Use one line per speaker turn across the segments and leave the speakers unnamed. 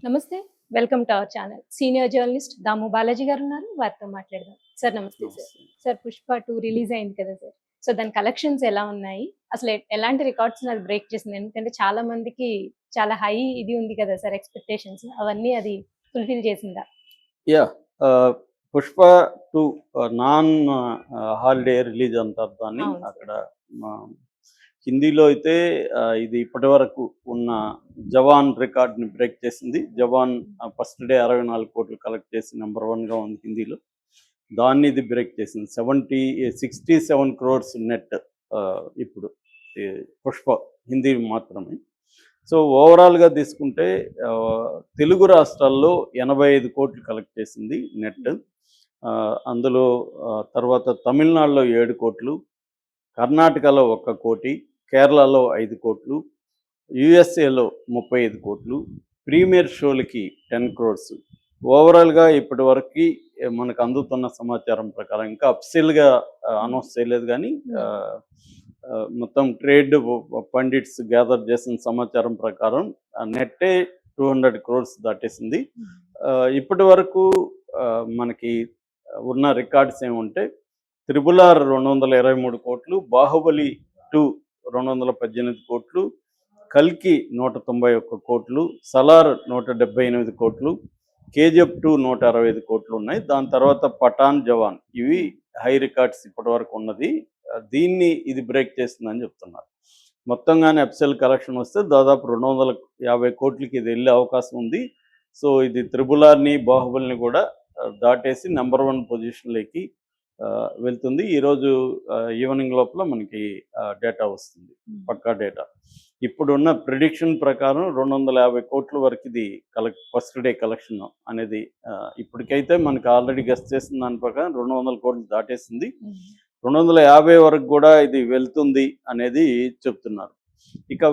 నమస్తే. Welcome to our channel. Senior journalist Damu Balaji గారు ఉన్నారు. వారితో మాట్లాడదాం. సార్ నమస్తే సార్.
నమస్తే.
సార్ 'పుష్ప 2' రిలీజ్ అయింది కదా సార్. సో దాని కలెక్షన్స్ ఎలా ఉన్నాయి? అసలు ఎలాంటి రికార్డ్స్‌ని అది బ్రేక్ చేసింది? ఎందుకంటే చాలా మందికి చాలా హై ఇది ఉంది కదా సార్ ఎక్స్‌పెక్టేషన్స్. అవన్నీ అది ఫుల్‌ఫిల్ చేసిందా?
Yeah! 'Pushpa 2' non holiday release అంటారు దాన్ని.
అవును సార్.
అక్కడ మా హిందీలో అయితే ఇది ఇప్పటివరకు ఉన్న 'జవాన్' రికార్డ్‌ని బ్రేక్ చేసింది. 'జవాన్' ఫస్ట్ డే 64 కోట్లు కలెక్ట్ చేసి నంబర్ 1గా ఉంది హిందీలో. దాన్ని ఇది బ్రేక్ చేసింది. 67 క్రోర్స్ నెట్ ఇప్పుడు ఈ 'పుష్ప' హిందీ మాత్రమే. సో ఓవరాల్‌గా తీసుకుంటే తెలుగు రాష్ట్రాల్లో 85 కోట్లు కలెక్ట్ చేసింది నెట్. అందులో తర్వాత తమిళనాడులో 7 కోట్లు, కర్ణాటకలో 1 కోటి, కేరళలో 5 కోట్లు, యూఎస్ఏలో 35 కోట్లు, ప్రీమియర్ షోలకి 10 క్రోర్స్. ఓవరాల్‌గా ఇప్పటివరకి మనకు అందుతున్న సమాచారం ప్రకారం ఇంకా అఫీషియల్‌గా అనౌన్స్ చేయలేదు కానీ మొత్తం ట్రేడ్ పండిట్స్ గ్యాదర్ చేసిన సమాచారం ప్రకారం నెట్టే 200 క్రోర్స్ దాటేసింది. ఇప్పటి వరకు మనకి ఉన్న రికార్డ్స్ ఏముంటే 'త్రిబుల్-ఆర్' 223 కోట్లు, 'బాహుబలి 2' 218 కోట్లు, 'కల్కి' 191 కోట్లు, 'సలార్' 178 కోట్లు, 'కేజీఎఫ్ 2' 165 కోట్లు ఉన్నాయి. దాని తర్వాత 'పఠాన్', 'జవాన్' ఇవి హై రికార్డ్స్ ఇప్పటివరకు ఉన్నది. దీన్ని ఇది బ్రేక్ చేస్తుందని చెప్తున్నారు. మొత్తంగానే అఫీషియల్ కలెక్షన్ వస్తే దాదాపు 250 కోట్లకి ఇది వెళ్ళే అవకాశం ఉంది. సో ఇది 'త్రిబుల్-ఆర్'ని, 'బాహుబలిని' కూడా దాటేసి నంబర్ 1 పొజిషన్లోకి వెళ్తుంది. ఈరోజు ఈవినింగ్ లోపల మనకి డేటా వస్తుంది, పక్కా డేటా. ఇప్పుడున్న ప్రిడిక్షన్ ప్రకారం 250 కోట్ల వరకు ఇది ఫస్ట్ డే కలెక్షన్ అనేది ఇప్పటికైతే మనకి ఆల్రెడీ గెస్ట్ చేసిన దాని ప్రకారం 200 కోట్లు దాటేసింది. 250 వరకు కూడా ఇది వెళ్తుంది అనేది చెప్తున్నారు. ఇక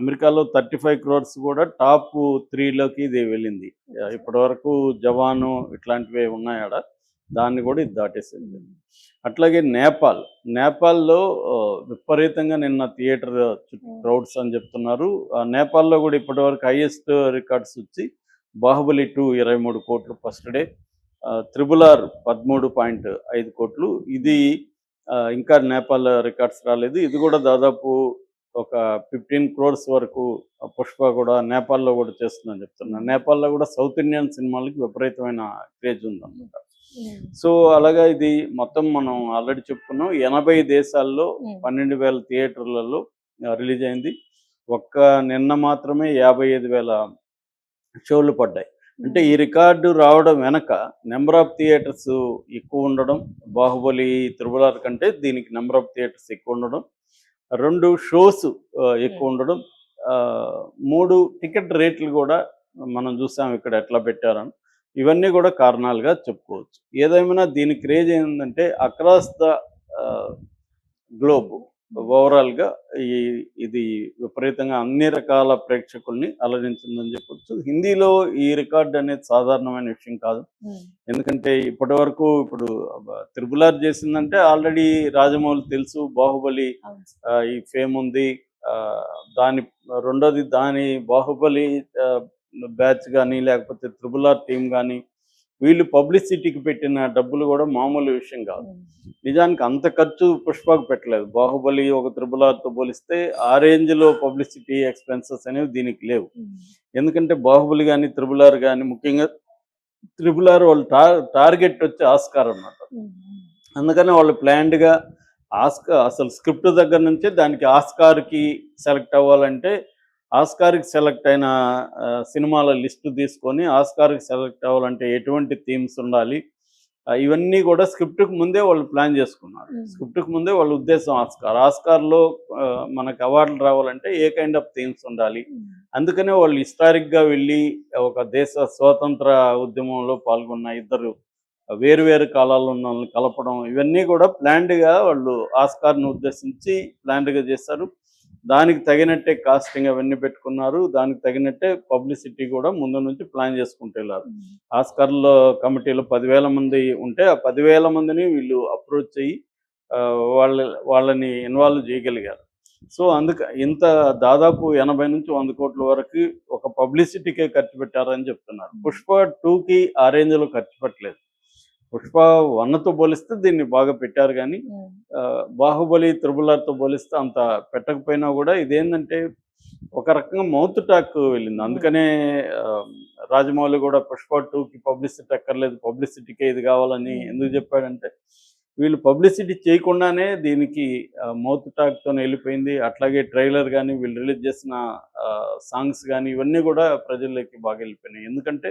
అమెరికాలో 35 క్రోర్స్ కూడా టాప్ 3లోకి ఇది వెళ్ళింది. ఇప్పటివరకు 'జవాను' ఇట్లాంటివి ఉన్నాయాడ, దాన్ని కూడా ఇది దాటేసింది. అట్లాగే నేపాల్లో విపరీతంగా నిన్న థియేటర్ క్రౌడ్స్ అని చెప్తున్నారు. నేపాల్లో కూడా ఇప్పటివరకు హైయెస్ట్ రికార్డ్స్ వచ్చి 'బాహుబలి 2' 23 కోట్లు ఫస్ట్ డే, 'త్రిబుల్-ఆర్' 13.5 కోట్లు. ఇది ఇంకా నేపాల్ రికార్డ్స్ రాలేదు. ఇది కూడా దాదాపు ఒక 15 క్రోర్స్ వరకు 'పుష్ప' కూడా నేపాల్లో కూడా చేస్తుందని చెప్తున్నారు. నేపాల్లో కూడా సౌత్ ఇండియన్ సినిమాలకి విపరీతమైన క్రేజ్ ఉందన్నమాట. సో అలాగా ఇది మొత్తం మనం ఆల్రెడీ చెప్పుకున్నాం, 80 దేశాల్లో 12,000 థియేటర్లలో రిలీజ్ అయింది. నిన్న మాత్రమే 55,000 షోలు పడ్డాయి. అంటే ఈ రికార్డు రావడం వెనక నెంబర్ ఆఫ్ థియేటర్స్ ఎక్కువ ఉండడం, 'బాహుబలి', 'త్రిబుల్-ఆర్' కంటే దీనికి నెంబర్ ఆఫ్ థియేటర్స్ ఎక్కువ ఉండడం, 2 షోస్ ఎక్కువ ఉండడం, 3 టికెట్ రేట్లు కూడా మనం చూసాం ఇక్కడ ఎట్లా పెట్టారని. ఇవన్నీ కూడా కారణాలుగా చెప్పుకోవచ్చు. ఏదేమైనా దీని క్రేజ్ ఏంటంటే అక్రాస్ ద గ్లోబ్ ఓవరాల్గా ఇది విపరీతంగా అన్ని రకాల ప్రేక్షకుల్ని అలరించిందని చెప్పొచ్చు. హిందీలో ఈ రికార్డ్ అనేది సాధారణమైన విషయం కాదు. ఎందుకంటే ఇప్పుడు 'త్రిబుల్-ఆర్' చేసిందంటే ఆల్రెడీ రాజమౌళి తెలుసు, 'బాహుబలి' ఈ ఫేమ్ ఉంది. రెండోది దాని 'బాహుబలి' బ్యాచ్ కానీ లేకపోతే 'త్రిబుల్-ఆర్' టీం కానీ వీళ్ళు పబ్లిసిటీకి పెట్టిన డబ్బులు కూడా మామూలు విషయం కాదు. నిజానికి అంత ఖర్చు 'పుష్ప'కు పెట్టలేదు. 'బాహుబలి' ఒక 'త్రిబుల్-ఆర్'తో పోలిస్తే ఆ రేంజ్లో పబ్లిసిటీ ఎక్స్పెన్సెస్ అనేవి దీనికి లేవు. ఎందుకంటే 'బాహుబలి' కానీ 'త్రిబుల్-ఆర్' కానీ, ముఖ్యంగా 'త్రిబుల్-ఆర్' వాళ్ళు టార్గెట్ వచ్చి ఆస్కార్ అన్నమాట. అందుకని వాళ్ళు ప్లాన్డ్గా అసలు స్క్రిప్ట్ దగ్గర నుంచే దానికి ఆస్కార్కి సెలెక్ట్ అవ్వాలంటే ఆస్కార్కి సెలెక్ట్ అయిన సినిమాల లిస్టు తీసుకొని ఆస్కార్కి సెలెక్ట్ అవ్వాలంటే ఎటువంటి థీమ్స్ ఉండాలి, ఇవన్నీ కూడా స్క్రిప్ట్కి ముందే వాళ్ళు ప్లాన్ చేసుకున్నారు. స్క్రిప్ట్కి ముందే వాళ్ళ ఉద్దేశం ఆస్కార్లో మనకు అవార్డులు రావాలంటే ఏ కైండ్ ఆఫ్ థీమ్స్ ఉండాలి. అందుకనే వాళ్ళు హిస్టారిక్గా వెళ్ళి ఒక దేశ స్వాతంత్ర ఉద్యమంలో పాల్గొన్న ఇద్దరు వేరు కాలాల్లో ఉన్న వాళ్ళని కలపడం, ఇవన్నీ కూడా ప్లాన్డ్గా వాళ్ళు ఆస్కార్ను ఉద్దేశించి ప్లాన్డ్గా చేస్తారు. దానికి తగినట్టే కాస్టింగ్ అవన్నీ పెట్టుకున్నారు. దానికి తగినట్టే పబ్లిసిటీ కూడా ముందు నుంచి ప్లాన్ చేసుకుంటూ వెళ్ళారు. ఆస్కార్లో కమిటీలో 10,000 మంది ఉంటే ఆ 10,000 మందిని వీళ్ళు అప్రోచ్ అయ్యి వాళ్ళని ఇన్వాల్వ్ చేయగలిగారు. సో ఇంత దాదాపు 80 నుంచి 100 కోట్ల వరకు ఒక పబ్లిసిటీకే ఖర్చు పెట్టారని చెప్తున్నారు. పుష్ప 2కి ఆ రేంజ్లో ఖర్చు పెట్టలేదు. పుష్ప 1తో పోలిస్తే దీన్ని బాగా పెట్టారు కానీ బాహుబలి త్రిబుల్ ఆర్తో పోలిస్తే అంత పెట్టకపోయినా కూడా ఇదేంటంటే ఒక రకంగా మౌత్ టాక్ వెళ్ళింది. అందుకనే రాజమౌళి కూడా పుష్ప 2కి పబ్లిసిటీ అక్కర్లేదు, పబ్లిసిటీకే ఇది కావాలని ఎందుకు చెప్పాడంటే వీళ్ళు పబ్లిసిటీ చేయకుండానే దీనికి మౌత్ టాక్తో వెళ్ళిపోయింది. అట్లాగే ట్రైలర్ కానీ వీళ్ళు రిలీజ్ చేసిన సాంగ్స్ కానీ ఇవన్నీ కూడా ప్రజల్లోకి బాగా వెళ్ళిపోయినాయి. ఎందుకంటే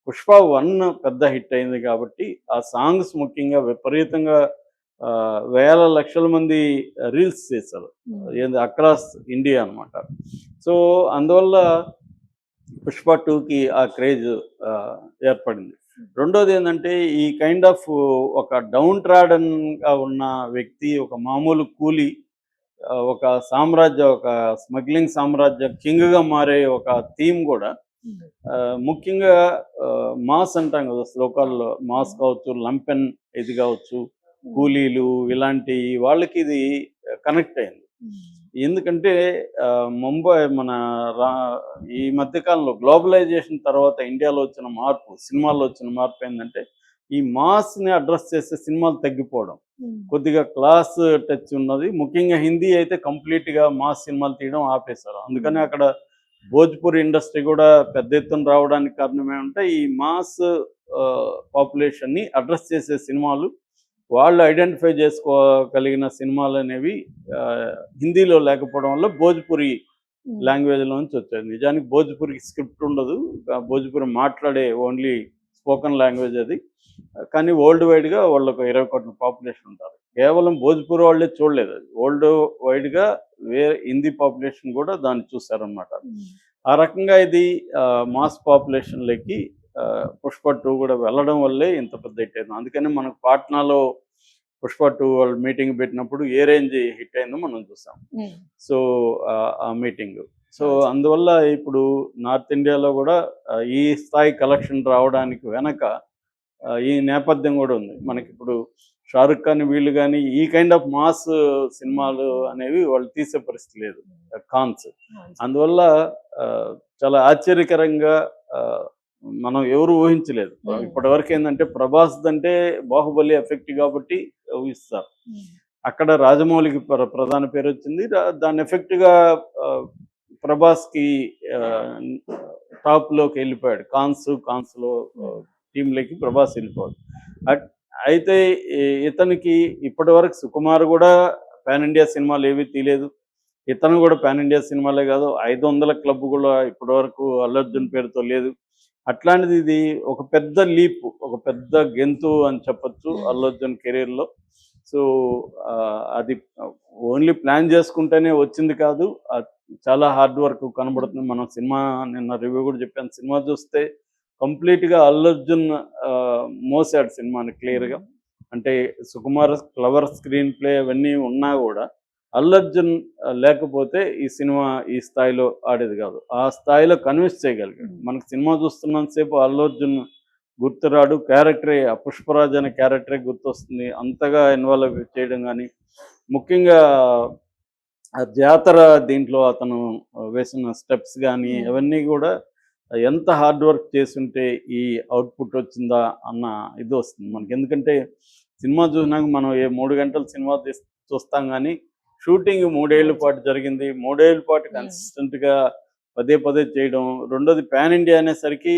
పుష్ప 1 పెద్ద హిట్ అయింది కాబట్టి ఆ సాంగ్స్ ముఖ్యంగా విపరీతంగా వేల లక్షల మంది రీల్స్ చేశారు ఏంది అక్రాస్ ఇండియా అనమాట. సో అందువల్ల పుష్ప 2కి ఆ క్రేజ్ ఏర్పడింది. రెండోది ఏంటంటే ఈ కైండ్ ఆఫ్ ఒక డౌన్ ట్రాడన్గా ఉన్న వ్యక్తి, ఒక మామూలు కూలీ, ఒక ఒక స్మగ్లింగ్ సామ్రాజ్య కింగ్గా మారే ఒక థీమ్ కూడా ముఖ్యంగా మాస్ అంటాం కదా శ్లోకాల్లో, మాస్ కావచ్చు, లంపెన్ ఇది కావచ్చు, కూలీలు ఇలాంటి వాళ్ళకి ఇది కనెక్ట్ అయింది. ఎందుకంటే ముంబై ఈ మధ్యకాలంలో గ్లోబలైజేషన్ తర్వాత ఇండియాలో వచ్చిన మార్పు, సినిమాల్లో వచ్చిన మార్పు ఏంటంటే ఈ మాస్ని అడ్రస్ చేసే సినిమాలు తగ్గిపోవడం, కొద్దిగా క్లాస్ టచ్ ఉన్నది. ముఖ్యంగా హిందీ అయితే కంప్లీట్గా మాస్ సినిమాలు తీయడం ఆపేశారు. అందుకని అక్కడ భోజ్పూరి ఇండస్ట్రీ కూడా పెద్ద ఎత్తున రావడానికి కారణం ఏమంటే ఈ మాస్ పాపులేషన్ని అడ్రస్ చేసే సినిమాలు, వాళ్ళు ఐడెంటిఫై చేసుకోగలిగిన సినిమాలు అనేవి హిందీలో లేకపోవడం వల్ల భోజ్పురి లాంగ్వేజ్లో నుంచి వచ్చాయి. నిజానికి భోజ్పురికి స్క్రిప్ట్ ఉండదు, భోజ్పురి మాట్లాడే ఓన్లీ స్పోకన్ లాంగ్వేజ్ అది. కానీ వరల్డ్ వైడ్గా వాళ్ళకు 20 కోట్ల పాపులేషన్ ఉంటారు. కేవలం భోజ్పూరి వాళ్ళే చూడలేదు, అది వరల్డ్ వైడ్గా హిందీ పాపులేషన్ కూడా దాన్ని చూశారనమాట. ఆ రకంగా ఇది మాస్ పాపులేషన్లోకి పుష్ప 2 కూడా వెళ్ళడం వల్లే ఇంత పెద్ద హిట్ అయింది. అందుకని మనకు పాట్నాలో పుష్ప 2 వాళ్ళు మీటింగ్ పెట్టినప్పుడు ఏ రేంజ్ హిట్ అయిందో మనం చూసాం. సో ఆ మీటింగ్, సో అందువల్ల ఇప్పుడు నార్త్ ఇండియాలో కూడా ఈ స్థాయి కలెక్షన్ రావడానికి వెనక ఈ నేపథ్యం కూడా ఉంది. మనకి ఇప్పుడు షారుఖ్ ఖాన్ వీళ్ళు కానీ ఈ కైండ్ ఆఫ్ మాస్ సినిమాలు అనేవి వాళ్ళు తీసే పరిస్థితి లేదు ఖాన్స్. అందువల్ల చాలా ఆశ్చర్యకరంగా మనం ఎవరు ఊహించలేదు. ఇప్పటి వరకు ఏంటంటే ప్రభాస్ అంటే బాహుబలి ఎఫెక్ట్ కాబట్టి ఊహిస్తారు, అక్కడ రాజమౌళికి ప్రధాన పేరు వచ్చింది. దాని ఎఫెక్ట్గా ప్రభాస్కి టాప్లోకి వెళ్ళిపోయాడు, కాన్స్లో టీంలోకి ప్రభాస్ వెళ్ళిపోయాడు. అయితే ఇతనికి ఇప్పటి వరకు సుకుమార్ కూడా పాన్ ఇండియా సినిమాలు ఏవి తీయలేదు, ఇతను కూడా పాన్ ఇండియా సినిమాలే కాదు 500 క్లబ్ కూడా ఇప్పటి వరకు అల్లు అర్జున్ పేరుతో లేదు. అట్లాంటిది ఇది ఒక పెద్ద లీప్, ఒక పెద్ద గెంతు అని చెప్పొచ్చు అల్లు అర్జున్ కెరీర్లో. సో అది ఓన్లీ ప్లాన్ చేసుకుంటేనే వచ్చింది కాదు, చాలా హార్డ్ వర్క్ కనబడుతుంది. మనం సినిమా నిన్న రివ్యూ కూడా చెప్పాను, సినిమా చూస్తే కంప్లీట్గా అల్లు అర్జున్ మోసాడు సినిమాని క్లియర్గా. అంటే సుకుమార్ క్లవర్ స్క్రీన్ ప్లే అవన్నీ ఉన్నా కూడా అల్లు అర్జున్ లేకపోతే ఈ సినిమా ఈ స్థాయిలో ఆడేది కాదు, ఆ స్థాయిలో కన్విన్స్ చేయగలిగాడు. మనకు సినిమా చూస్తున్నంతసేపు అల్లు అర్జున్ గుర్తురాడు, క్యారెక్టరే పుష్పరాజ్ అనే క్యారెక్టరే గుర్తొస్తుంది. అంతగా ఇన్వాల్వ్ చేయడం కానీ, ముఖ్యంగా జాతర దీంట్లో అతను వేసిన స్టెప్స్ కానీ అవన్నీ కూడా ఎంత హార్డ్ వర్క్ చేస్తుంటే ఈ అవుట్పుట్ వచ్చిందా అన్న ఇది వస్తుంది మనకి. ఎందుకంటే సినిమా చూసినాక మనం 3 గంటల సినిమా చూస్తాం కానీ షూటింగ్ 3 ఏళ్ల పాటు జరిగింది, 3 ఏళ్ల పాటు కన్సిస్టెంట్గా పదే చేయడం. రెండోది పాన్ ఇండియా అనేసరికి